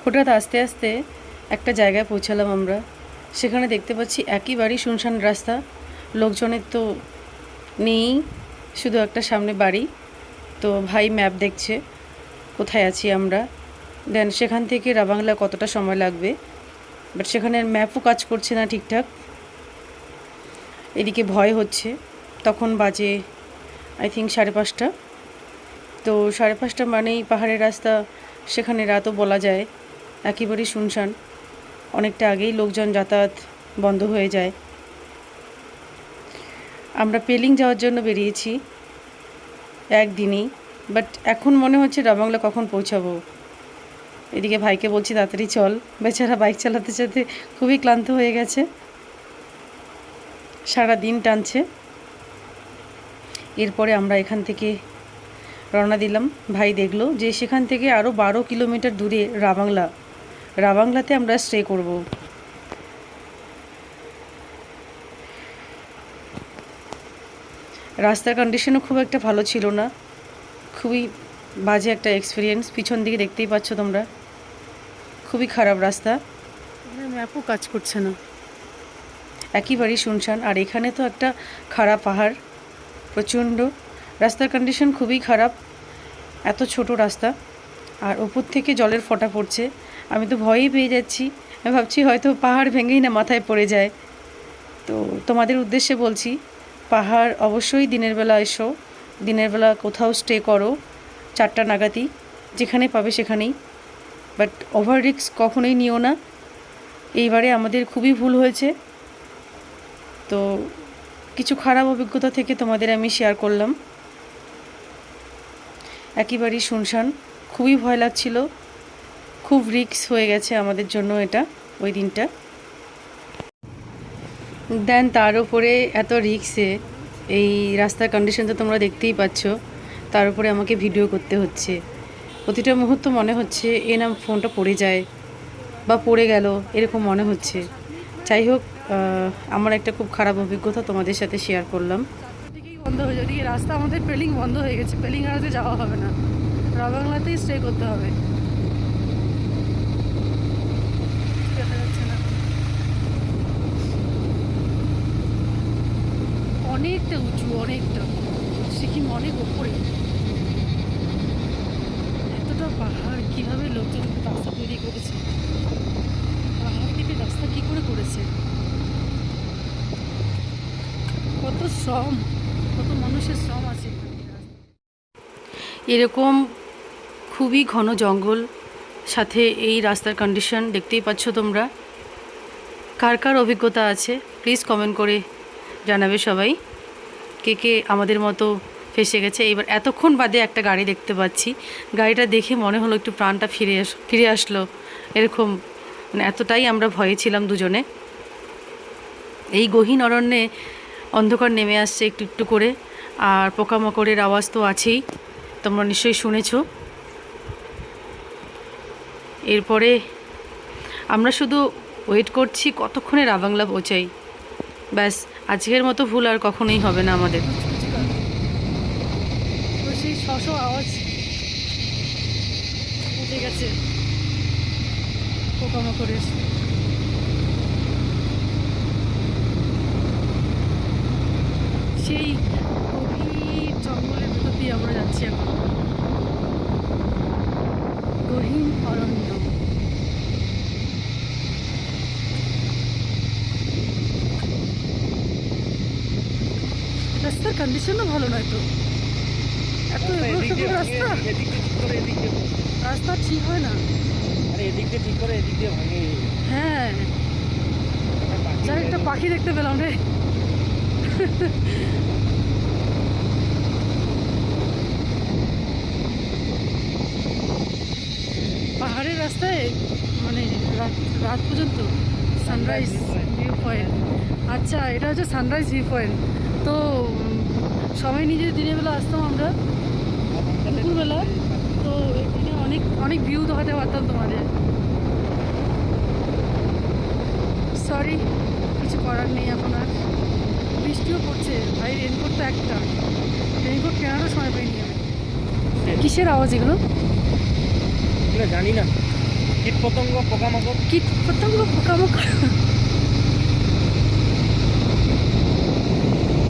হঠাৎ আস্তে আস্তে একটা জায়গায় পৌঁছালাম আমরা। সেখানে দেখতে পাচ্ছি একেবারেই শুনশান রাস্তা, লোকজনের তো নেই, শুধু একটা সামনে বাড়ি। তো ভাই ম্যাপ দেখছে কোথায় আছি আমরা, দেন সেখান থেকে রাবাংলা কতটা সময় লাগবে, বাট সেখানে ম্যাপও কাজ করছে না ঠিকঠাক। এদিকে ভয় হচ্ছে। তখন বাজে আই থিঙ্ক 5:30। তো 5:30 মানেই পাহাড়ের রাস্তা, সেখানে রাতও বলা যায় একেবারেই শুনশান। অনেকটা আগেই লোকজন যাতায়াত বন্ধ হয়ে যায়। আমরা পেলিং যাওয়ার জন্য বেরিয়েছি একদিনেই, বাট এখন মনে হচ্ছে রাবাংলা কখন পৌঁছাবো। এদিকে ভাইকে বলছি তাড়াতাড়ি চল, বেচারা বাইক চালাতে চালাতে খুবই ক্লান্ত হয়ে গেছে, সারা দিন টানছে। এরপরে আমরা এখান থেকে রওনা দিলাম। ভাই দেখলো যে সেখান থেকে আরও 12 কিলোমিটার দূরে রাবাংলাতে আমরা স্টে করব। রাস্তার কন্ডিশনও খুব একটা ভালো ছিল না, খুবই বাজে একটা এক্সপিরিয়েন্স। পিছন দিকে দেখতেই পাচ্ছ তোমরা, খুবই খারাপ রাস্তা, ম্যাপও কাজ করছে না, একেবারেই শুনশান। আর এখানে তো একটা খারাপ পাহাড়, প্রচণ্ড রাস্তার কন্ডিশন খুবই খারাপ। এত ছোট রাস্তা, আর ওপর থেকে জলের ফোঁটা পড়ছে। আমি তো ভয়ই পেয়ে যাচ্ছি, আমি ভাবছি হয়তো পাহাড় ভেঙেই না মাথায় পড়ে যায়। তো তোমাদের উদ্দেশ্যে বলছি, পাহাড় অবশ্যই দিনের বেলা এসো, দিনের বেলা কোথাও স্টে করো 4টা নাগাদই, যেখানে পাবে সেখানেই, বাট ওভার রিস্ক কখনোই নিও না। এইবারে আমাদের খুবই ভুল হয়েছে। তো কিছু খারাপ অভিজ্ঞতা থেকে তোমাদের আমি শেয়ার করলাম। একেবারেই শুনশান, খুবই ভয় লাগছিল, খুব রিস্ক হয়ে গেছে আমাদের জন্য এটা ওই দিনটা। দেন তার উপরে এত রিস্কে এই রাস্তার কন্ডিশন তো তোমরা দেখতেই পাচ্ছ, তার উপরে আমাকে ভিডিও করতে হচ্ছে। প্রতিটা মুহূর্ত মনে হচ্ছে এ না ফোনটা পড়ে যায় বা পড়ে গেল, এরকম মনে হচ্ছে। যাই হোক, আমার একটা খুব খারাপ অভিজ্ঞতা তোমাদের সাথে শেয়ার করলাম। দিকেই বন্ধ হয়ে যায়, রাস্তা আমাদের পেলিং বন্ধ হয়ে গেছে, পেলিং আড়াতে যাওয়া হবে না, রাবাংলাতেই স্টে করতে হবে। দেখা যাচ্ছে না, অনেকটা উঁচু, অনেকটা সিকিম অনেক ওপরে। এতটা পাহাড় কীভাবে লোকজন রাস্তা তৈরি করেছে, পাহাড় কেটে রাস্তা কী করে করেছে, কত শ্রম, কত মানুষের শ্রম আছে এরকম খুবই ঘন জঙ্গল, সাথে এই রাস্তার কন্ডিশন দেখতেই পাচ্ছ তোমরা। কার কার অভিজ্ঞতা আছে প্লিজ কমেন্ট করে জানাবে সবাই, কে কে আমাদের মতো ফেসে গেছে। এবার এতক্ষণ বাদে একটা গাড়ি দেখতে পাচ্ছি, গাড়িটা দেখে মনে হলো একটু প্রাণটা ফিরে আসলো, এরকম মানে এতটাই আমরা ভয়ে ছিলাম দুজনে। এই গহীন অরণ্যে অন্ধকার নেমে আসছে একটু একটু করে, আর পোকামাকড়ের আওয়াজ তো আছেই, তোমরা নিশ্চয়ই শুনেছ। এরপরে আমরা শুধু ওয়েট করছি কতক্ষণে রাবাংলা পৌঁছাই। ব্যাস, আজকের মতো ভুল আর কখনোই হবে না আমাদের। সেই শশ আওয়াজ উঠে গেছে পোকামাকড়ের। সেই গভীর জঙ্গলের ভেতর দিয়ে আমরা যাচ্ছি এখন, গহীন অরণ্য। রাস্তার কন্ডিশনও ভালো নয় তো, এত রাস্তা, রাস্তা ঠিক হয় না। হ্যাঁ, যার একটা পাখি দেখতে পেলাম রে। পাহাড়ের রাস্তায় মানে রাত পর্যন্ত সানরাইজ ভিউ পয়েন্ট। আচ্ছা, এটা হচ্ছে সানরাইজ ভিউ পয়েন্ট। তো সবাই নিজের দিনের বেলা আসতাম আমরা দুপুরবেলা, তো এখানে অনেক অনেক ভিউ দেখাতে পারতাম তোমাদের। সরি, কিছু করার নেই এখন আর। বৃষ্টিও পড়ছে ভাই, রেনকোট তো একটা, রেনকোট কেনারও সময় পাইনি আমি। কিসের আওয়াজ এগুলো? জানি না, কীট পতঙ্গ পোকামাকড় কীট পতঙ্গ পোকামাকড়